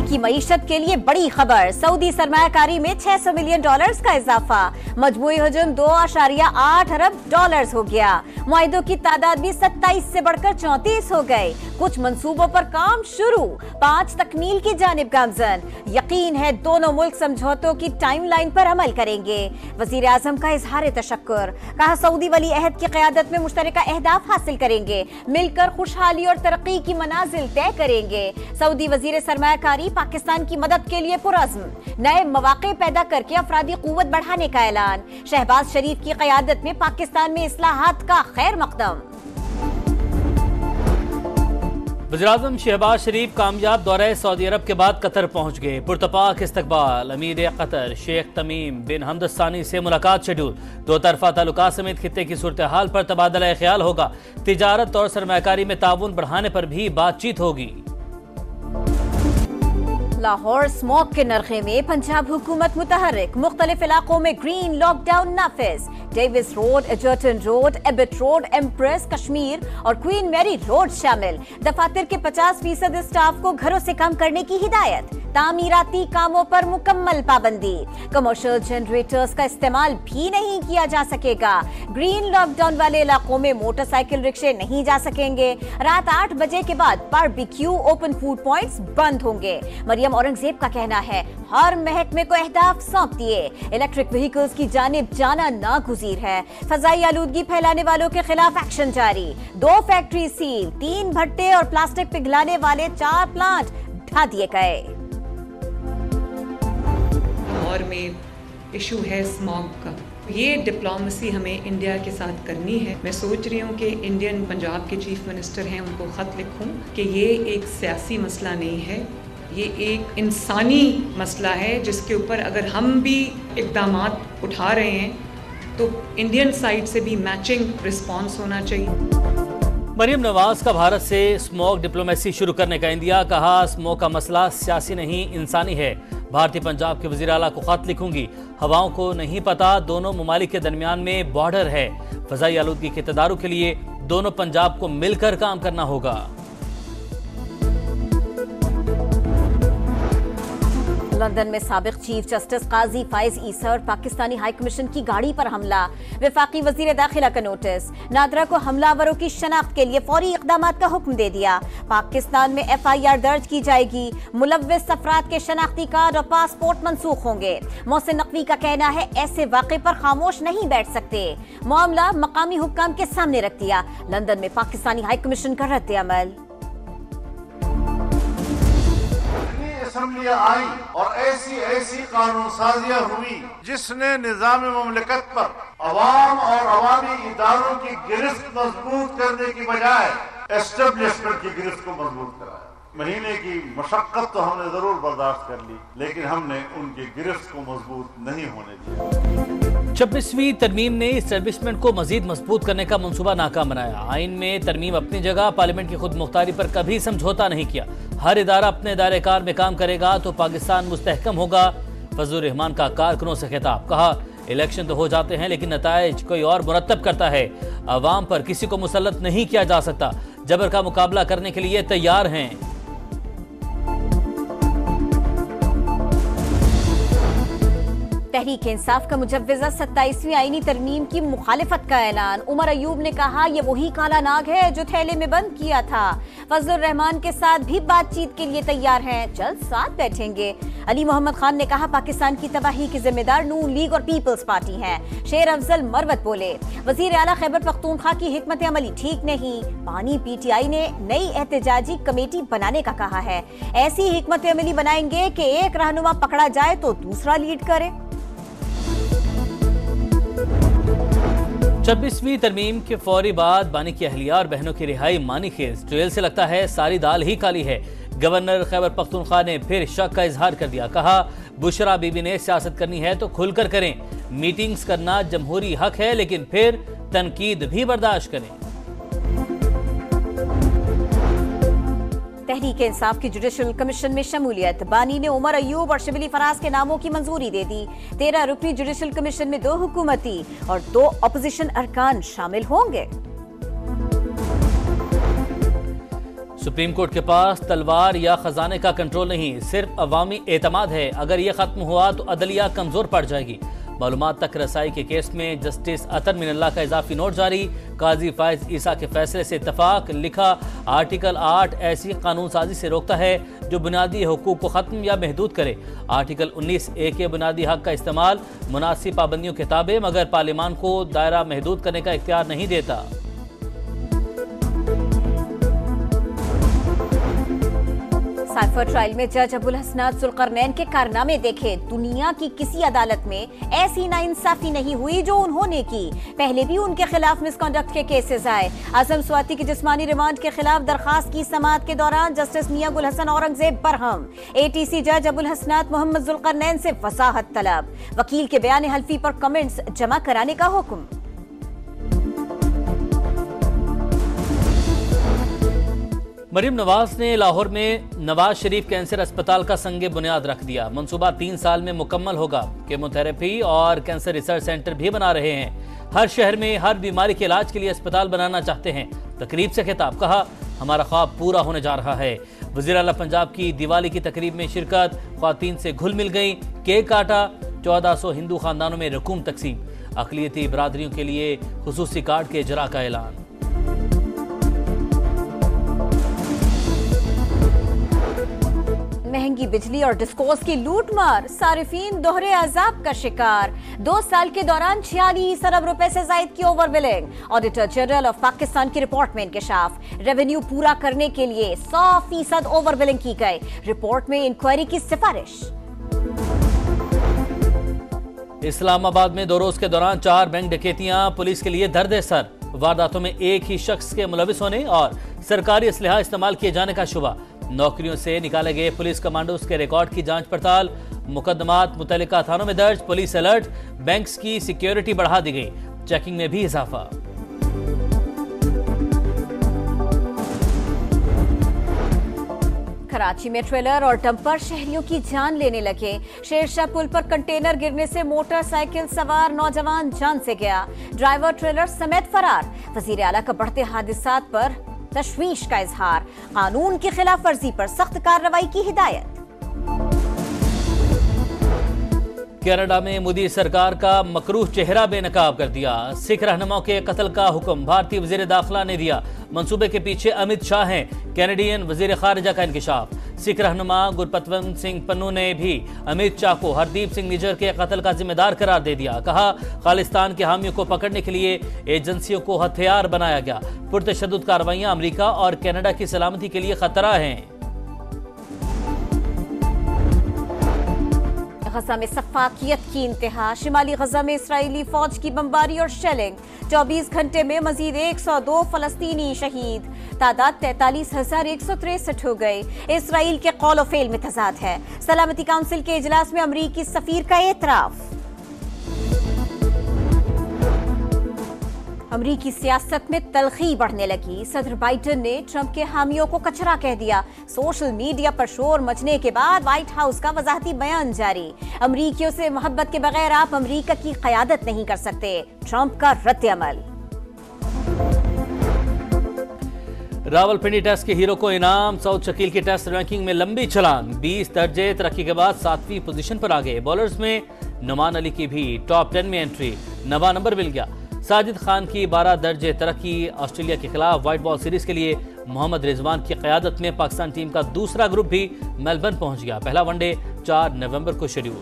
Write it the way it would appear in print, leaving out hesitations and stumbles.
की मईशत के लिए बड़ी खबर, सऊदी सरमायाकारी में $600 मिलियन का इजाफा, मजमूई हजम $2.8 अरब हो गया। मुआहिदों की तादाद भी 27 से बढ़कर 34 हो गए। कुछ मंसूबों पर काम शुरू, 5 तकमील की जानिब गामजन। यकीन है दोनों मुल्क समझौतों की टाइमलाइन पर अमल करेंगे। वजीर आजम का इजहार तशक्कुर, कहा सऊदी वली अहद की क़यादत में मुश्तरका अहदाफ हासिल करेंगे, मिलकर खुशहाली और तरक्की की मनाजिल तय करेंगे। सऊदी वजीर सरमायाकारी पाकिस्तान की मदद के लिए पुरअज़्म, नए मौक़े पैदा करके अफरादी क़ुव्वत बढ़ाने का ऐलान। शहबाज शरीफ की क़यादत में पाकिस्तान में इस्लाहात का खैर मक़दम। वज़ीर-ए-आज़म शहबाज शरीफ कामयाब दौरे सऊदी अरब के बाद कतर पहुंच गए। पुरतपाक इस्तकबाल, अमीर कतर शेख तमीम बिन हमद सानी से मुलाकात शेड्यूल। दो तरफा ताल्लुकात समेत खित्ते की सूरत हाल पर तबादला ख्याल होगा। तिजारत और सरमायाकारी में ताउन बढ़ाने पर भी बातचीत होगी। लाहौर स्मॉग के नरखे में पंजाब हुकूमत मुतहर्रिक, मुख्तलिफ इलाकों में ग्रीन लॉकडाउन नाफिज। Davis Road, Egerton Road, Abbott Road, Empress, Kashmir और क्वीन मैरी रोड शामिल। दफातर के 50% स्टाफ को घरों से काम करने की हिदायत। तामीराती कामों पर मुकम्मल पाबंदी। कमर्शियल जनरेटर्स का इस्तेमाल भी नहीं किया जा सकेगा। ग्रीन लॉकडाउन वाले इलाकों में मोटरसाइकिल रिक्शे नहीं जा सकेंगे। रात 8 बजे के बाद बारबेक्यू, ओपन फूड पॉइंट्स बंद होंगे। मरियम औरंगजेब का कहना है हर महकमे को अहदाफ सौंप दिए, इलेक्ट्रिक व्हीकल्स की जानिब जाना नागुज़ीर है। फजाई आलूदगी फैलाने वालों के खिलाफ एक्शन जारी। 2 फैक्ट्री सील, 3 भट्टे और प्लास्टिक पिघलाने वाले 4 प्लांट ढा दिए गए। और में इशू है स्मॉग का, ये डिप्लोमेसी हमें इंडिया के साथ करनी है। मैं सोच रही हूँ कि इंडियन पंजाब के चीफ मिनिस्टर हैं, उनको ख़त लिखूँ कि ये एक सियासी मसला नहीं है, ये एक इंसानी मसला है जिसके ऊपर अगर हम भी इक़दामात उठा रहे हैं तो इंडियन साइड से भी मैचिंग रिस्पॉन्स होना चाहिए। मरियम नवाज का भारत से स्मॉग डिप्लोमेसी शुरू करने का इंडिया, कहा स्मॉग का मसला सियासी नहीं इंसानी है। भारतीय पंजाब के वज़ीर आला को खत लिखूंगी, हवाओं को नहीं पता दोनों ममालिक के दरमियान में बॉर्डर है। फजाई आलूदगी के तदारुक के लिए दोनों पंजाब को मिलकर काम करना होगा। लंदन में साबिक चीफ जस्टिस काजी फाइज ईसा और पाकिस्तानी हाई कमीशन की गाड़ी पर हमला। वफाकी वजीर दाखिला का नोटिस, नादरा को हमलावरों की शनाख्त के लिए फौरी इक़दामात का हुक्म दे दिया। पाकिस्तान में FIR दर्ज की जाएगी। मुलव्विस अफराद के शनाख्ती कार्ड और पासपोर्ट मनसूख होंगे। मोहसिन नकवी का कहना है ऐसे वाक़े पर खामोश नहीं बैठ सकते। मामला मकामी हुक्काम के सामने रख दिया। लंदन में पाकिस्तानी हाई कमीशन का रद्द अमल। असम्बलियां आई और ऐसी कानून साजियां हुई जिसने निजाम मुमलिकत पर अवाम और अवामी इदारों की गिरफ्त मजबूत करने की बजाय एस्टेब्लिशमेंट की गिरफ्त को मजबूत कराया। महीने की मशक्कत तो हमने जरूर बर्दाश्त कर ली, लेकिन हमने उनकी गिरफ्त को मजबूत नहीं होने दिया। 26वीं तरमीम ने इस्टेब्लिशमेंट को मजीद मजबूत करने का मंसूबा नाकाम बनाया। आइन में तरमीम अपनी जगह, पार्लियामेंट की खुद मुख्तारी पर कभी समझौता नहीं किया। हर इदारा अपने दायरे कार में काम करेगा तो पाकिस्तान मुस्तहकम होगा। फजलुर रहमान का कारकुनों से खिताब, कहा इलेक्शन तो हो जाते हैं लेकिन नताइज कोई और मुरतब करता है। अवाम पर किसी को मुसल्लत नहीं किया जा सकता। जबर का मुकाबला करने के लिए तैयार हैं। तहरीक इंसाफ का मुजव्वज़ा 27वीं आईनी तरमीम की मुखालिफत का ऐलान। उमर अयूब ने कहा यह वही काला नाग है जो थैले में बंद किया था। फजलुर रहमान के साथ भी बातचीत के लिए तैयार हैं, जल्द साथ बैठेंगे। अली मोहम्मद खान ने कहा पाकिस्तान की तबाही के जिम्मेदार नून लीग और पीपल्स पार्टी हैं। शेर अफजल मरवत बोले वजीर आला खैबर पख्तूनख्वा की हिकमत अमली ठीक नहीं। पानी PTI ने नई एहतजाजी कमेटी बनाने का कहा है। ऐसी हिकमत अमली बनाएंगे कि एक रहनुमा पकड़ा जाए तो दूसरा लीड करे। 26वीं तरमीम के फौरी बाद बानी की अहलिया और बहनों की रिहाई मानी खेज। ट्रेल से लगता है सारी दाल ही काली है। गवर्नर खैबर पख्तूनख्वा ने फिर शक का इजहार कर दिया। कहा बुशरा बीबी ने सियासत करनी है तो खुलकर करें। मीटिंग्स करना जमहूरी हक है लेकिन फिर तनकीद भी बर्दाश्त करें। तहरीक इंसाफ की जुडिशल कमीशन में शमूलियत। बानी ने उमर अयूब और शिबली फराज के नामों की मंजूरी दे दी। 13 रुकनी जुडिशल कमीशन में 2 हुकूमती और 2 अपोजिशन अरकान शामिल होंगे। सुप्रीम कोर्ट के पास तलवार या खजाने का कंट्रोल नहीं, सिर्फ अवामी एतमाद है। अगर ये खत्म हुआ तो अदलिया कमजोर पड़ जाएगी। मालूमात तक रसाई के केस में जस्टिस अतर मिनल्ला का इजाफी नोट जारी। काजी फायज ईसा के फैसले से इत्तफाक। लिखा, आर्टिकल 8 ऐसी कानून साजी से रोकता है जो बुनियादी हुकूक को खत्म या महदूद करे। आर्टिकल 19A के बुनियादी हक का इस्तेमाल मुनासिब पाबंदियों के ताबे, मगर पार्लियामान को दायरा महदूद करने का इख्तियार नहीं देता। साइफर ट्रायल में जज अबुल हसनात जुल्करनैन के कारनामे देखे। दुनिया की किसी अदालत में ऐसी नाइंसाफी नहीं हुई जो उन्होंने की। पहले भी उनके खिलाफ मिसकंडक्ट के केसेस आए। आजम स्वाति की जिस्मानी रिमांड के खिलाफ दरखास्त की समाअत के दौरान जस्टिस मियां गुल हसन औरंगजेब बरहम। ATC जज अबुल हसनात मोहम्मद जुल्करनैन से वसाहत तलब। वकील के बयान हल्फी पर कमेंट्स जमा कराने का हुक्म। मरीम नवाज ने लाहौर में नवाज शरीफ कैंसर अस्पताल का संगे बुनियाद रख दिया। मंसूबा 3 साल में मुकम्मल होगा। केमोथेरेपी और कैंसर रिसर्च सेंटर भी बना रहे हैं। हर शहर में हर बीमारी के इलाज के लिए अस्पताल बनाना चाहते हैं। तकरीब से खिताब, कहा हमारा ख्वाब पूरा होने जा रहा है। वज़ीर आला पंजाब की दिवाली की तकरीब में शिरकत, ख्वातीन से घुल मिल गई, केक काटा। 1400 हिंदू खानदानों में रकूम तकसीम। अक़लियती बरादरियों के लिए खुसूसी कार्ड के इजरा का ऐलान। महंगी बिजली और डिस्कोर्स की लूटमार, सारिफीन दोहरे अजाब का शिकार। 2 साल के दौरान 46 अरब रुपए से ज्यादा की over billing. Auditor general of Pakistan की रिपोर्ट में इंकशाफ। रेवेन्यू पूरा करने के लिए 100% ओवर बिलिंग की गई। रिपोर्ट में इंक्वायरी की सिफारिश। इस्लामाबाद में 2 रोज के दौरान 4 बैंक डकैतियां, पुलिस के लिए दर्द सर। वारदातों में एक ही शख्स के मुलविस होने और सरकारी असलहा इस्तेमाल किए जाने का शुबा। नौकरियों से निकाले गए पुलिस कमांडोज के रिकॉर्ड की जांच पड़ताल। मुकदमात मुतल्लिका थानों में दर्ज। Police alert. बैंक्स की सिक्योरिटी बढ़ा दी गई। चेकिंग में भी इजाफा। कराची में ट्रेलर और डंपर शहरियों की जान लेने लगे। शेरशाह पुल पर कंटेनर गिरने से मोटरसाइकिल सवार नौजवान जान से गया। ड्राइवर ट्रेलर समेत फरार। वजीर आला का बढ़ते हादसात पर तशवीश का इजहार। कानून की खिलाफ वर्जी पर सख्त कार्रवाई की हिदायत। कनाडा में मोदी सरकार का मकरूह चेहरा बेनकाब कर दिया। सिख रहनुमाओं के कत्ल का हुक्म भारतीय वजीर दाखिला ने दिया। मंसूबे के पीछे अमित शाह हैं। कैनेडियन वजीर खारिजा का इंकशाफ। सिख रहनुमा गुरपतवंत सिंह पन्नू ने भी अमित शाह को हरदीप सिंह निज्जर के कत्ल का जिम्मेदार करार दे दिया। कहा खालिस्तान के हामियों को पकड़ने के लिए एजेंसियों को हथियार बनाया गया। पुरतशद्दुद कार्रवाइयां अमेरिका और कनाडा की सलामती के लिए खतरा हैं। गजा में सफाकियत की इंतहा। शिमाली गजा में इसराइली फौज की बमबारी और शेलिंग। 24 घंटे में मजीद 102 फलस्तीनी शहीद। तादाद 43,163 हो गई। इसराइल के कौल फेल में तजाद है। सलामती काउंसिल के इजलास में अमरीकी सफीर का एतराफ। अमरीकी सियासत में तलखी बढ़ने लगी। सदर बाइडेन ने ट्रंप के हामियों को कचरा कह दिया। सोशल मीडिया पर शोर मचने के बाद व्हाइट हाउस का वजाहती बयान जारी। अमरीकियों से मोहब्बत के बगैर आप अमरीका की क़यादत नहीं कर सकते। ट्रंप का रद्द-ए-अमल। रावलपिंडी टेस्ट के हीरो को इनाम। सऊद शकील की टेस्ट रैंकिंग में लंबी छलांग। 20 दर्जे तरक्की के बाद 7वीं पोजीशन पर आ गए। बॉलर्स में नुमान अली की भी टॉप 10 में एंट्री। 9वां नंबर मिल गया। साजिद खान की 12 दर्जे तरक्की। ऑस्ट्रेलिया के खिलाफ व्हाइट बॉल सीरीज के लिए मोहम्मद रिजवान की क़यादत में पाकिस्तान टीम का दूसरा ग्रुप भी मेलबर्न पहुंच गया। पहला वनडे 4 नवंबर को शेड्यूल।